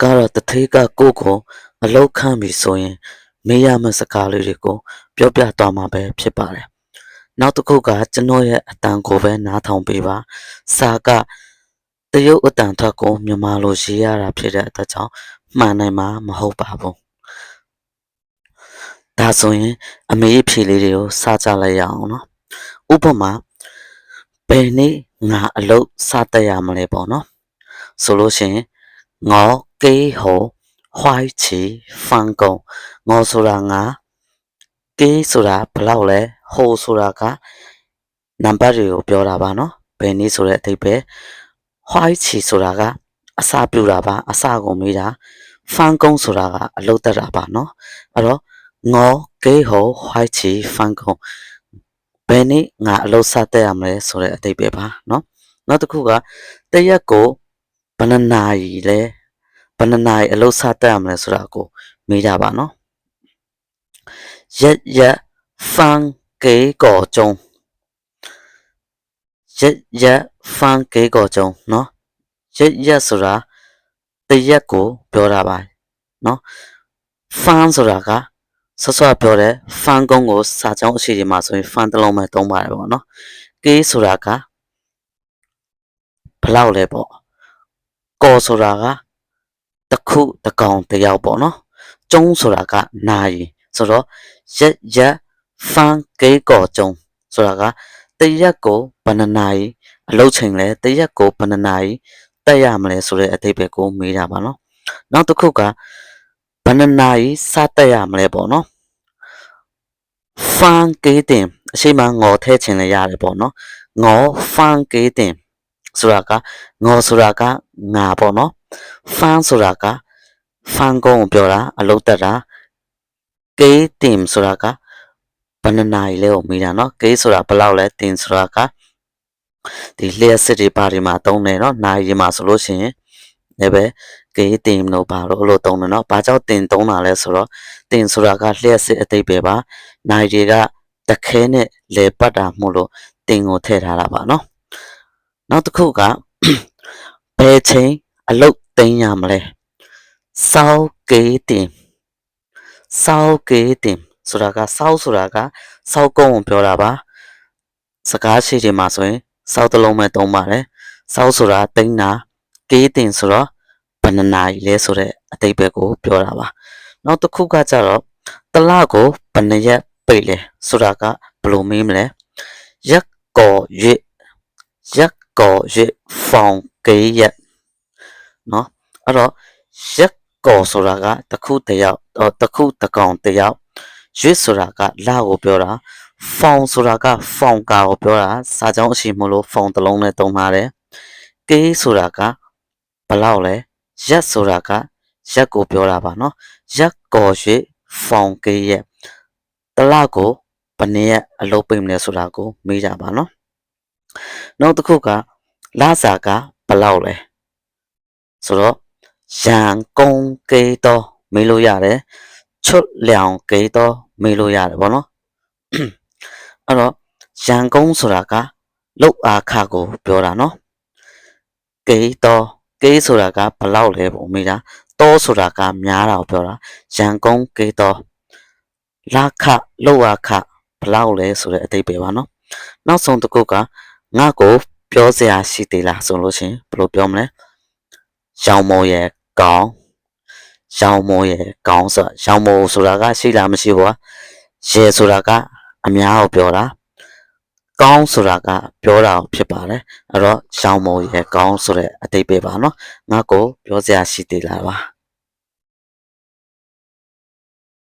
ကတော့တထေးကကိုယ့်ကိုအလောက်ခံပြီဆိုရင်မေးရမယ့်စကားလေးတွေကိုပြောပြသွားမှာပဲဖြစ်ပါတယ်။နောက်တစ်ခုကကျွန်တော်ရဲ့အတန်ကိုပဲနားထောင်ပေးပါ။စာကတရုတ်အတန်ထွက်ကိုမြန်မာလိုရေးရတာဖြစ်တဲ့အတွက်ကြောင့်မှန်နိုင်မှာမဟုတ်ပါဘူး။ဒါဆိုရင်အမေအဖြေလေးတွေကိုစကြလိုက်ရအောင်နော်။ဥပမာဘယ်နေ့ငါအလုပ်စတက်ရမလဲပေါ့နော်။ဆိုလို့ရှိရင်我幾號開始返工我ဆိုတာငါ幾ဆိုတာဘယ်လောက်လဲဟိုဆိုတာကနံပါတ်တွေကိုပြောတာပါနော်ဘယ်နည်းဆိုတဲ့အဓိပ္ပာယ်開始ဆိုတာကအစပြုတာပါအစကိုမေးတာ返工ဆိုတာကအလုပ်တက်တာပါနော်အဲ့တော့我幾號開始返工ဘယ်နေ့ငါအလုပ်စတက်ရမလဲဆိုတဲ့အဓိပ္ပာယ်ပါနော်နောက်တစ်ခုကတရက်ကိုဘယ်နှစ်နာရီလဲဘယ်နှစ်နာရီအလုပ်စတက်ရမလဲဆိုတာကိုမေးကြပါနော်日翻幾個鐘日翻幾個鐘နော်日ဆိုတာတရက်ကိုပြောတာပါနော်翻ဆိုတာကဆော့ဆော့ပြောတယ်翻工ကိုစာကြောင်းအခြေဒီမှာဆိုရင်翻တစ်လုံးပဲသုံးပါတယ်ပေါ့နော်幾ဆိုတာကဘယ်လောက်လဲပေါ့ကောဆိုတာကတစ်ခုတစ်ကောင်တစ်ယောက်ပေါ့နော်ကျုံးဆိုတာကနာရီဆိုတော့ရက်ဖန်ကေကောကျုံးဆိုတာကတရက်ကိုဘယ်နှနာရီအလုပ်ချိန်လဲတရက်ကိုဘယ်နှနာရီတက်ရမလဲဆိုတဲ့အဓိပ္ပာယ်ကိုမေးတာပါနော်နောက်တစ်ခုကဘယ်နှနာရီစတက်ရမလဲပေါ့နော်ဖန်ကေတင်အရှိမငေါ်ထဲချင်လည်းရတယ်ပေါ့နော်ငေါ်ဖန်ကေတင်ဆိုတာကငေါ်ဆိုတာကငါပေါ့နော်ဖန်ဆိုတာကဖန်ကုန်းကိုပြောတာအလုပ်တက်တာကေးတင်ဆိုတာကဘယ်နှနာရီလဲကိုမေးတာနော်ကေးဆိုတာဘယ်လောက်လဲတင်ဆိုတာကဒီလျှက်စစ်တွေပါဒီမှာသုံးတယ်နော်နာရီမှာဆိုလို့ရှိရင်လည်းပဲကေးတင်လို့ပါလို့သုံးတယ်နော်ဘာကြောင့်တင်သုံးတာလဲဆိုတော့တင်ဆိုတာကလျှက်စစ်အသေးပဲပါနာရီတွေကတခဲနဲ့လေပတ်တာမို့လို့တင်ကိုထည့်ထားတာပါနော်နောက်တစ်ခုကဘယ်ချိန်အလုပ်သိမ်းရမလဲစောက်ကေးတင်စောက်ကေးတင်ဆိုတာကစောက်ဆိုတာကစောက်ကုန်းကိုပြောတာပါစကားရှိချိန်မှာဆိုရင်စောက်တစ်လုံးပဲသုံးပါတယ်စောက်ဆိုတာသိမ်းတာကေးတင်ဆိုတော့ဘယ်နှနာရီလဲဆိုတဲ့အဓိပ္ပာယ်ကိုပြောတာပါနောက်တစ်ခုကကြတော့တလကိုဘယ်နှရက်ပိတ်လဲဆိုတာကဘယ်လိုမေးမလဲရက်ကော月放幾日နော်အဲ့တော့ရက်ကောဆိုတာကတစ်ခုတစ်ယောက်တစ်ခုတစ်ကောင်တစ်ယောက်ရွတ်ဆိုတာကလကိုပြောတာဖောင်ဆိုတာကဖောင်ကာကိုပြောတာစာကြောင်းအရှိမလို့ဖောင်တစ်လုံးနဲ့သုံးထားတယ်ကေးဆိုတာကဘယ်လောက်လဲရက်ဆိုတာကရက်ကိုပြောတာပါနော်ရက်ကောရွတ်ဖောင်ကေးရက်တလကိုဘယ်နှစ်ရက်အလုပ်ပိတ်မလဲဆိုတာကိုမေးကြပါနော်နောက်တစ်ခုကလစာကဘယ်လောက်လဲဆိုတော့ရန်ကုန်幾多မေးလို့ရတယ်出糧幾多မေးလို့ရတယ်ဗောနော်အဲ့တော့ရန်ကုန်ဆိုတာကလောက်အားခကိုပြောတာနော်幾多幾ဆိုတာကဘယ်လောက်လဲပေါ့မေးတာ多ဆိုတာကများတာကိုပြောတာရန်ကုန်幾多လခလောက်အားခဘယ်လောက်လဲဆိုတဲ့အဓိပ္ပာယ်ပါနော်နောက်ဆုံးတစ်ခုကငါ့ကိုပြောစရာရှိသေးလားဆိုလို့ရှိရင်ဘယ်လိုပြောမလဲရောင်မော်ရဲ့ကောင်းရောင်မော်ရဲ့ကောင်းဆိုရောင်မော်ဆိုတာကရှိလားမရှိဘူးရဲဆိုတာကအများကိုပြောတာကောင်းဆိုတာကပြောတာဖြစ်ပါတယ်အဲ့တော့ရောင်မော်ရဲ့ကောင်းဆိုတဲ့အဓိပ္ပာယ်ပါနော်ငါ့ကိုပြောစရာရှိသေးလားပါ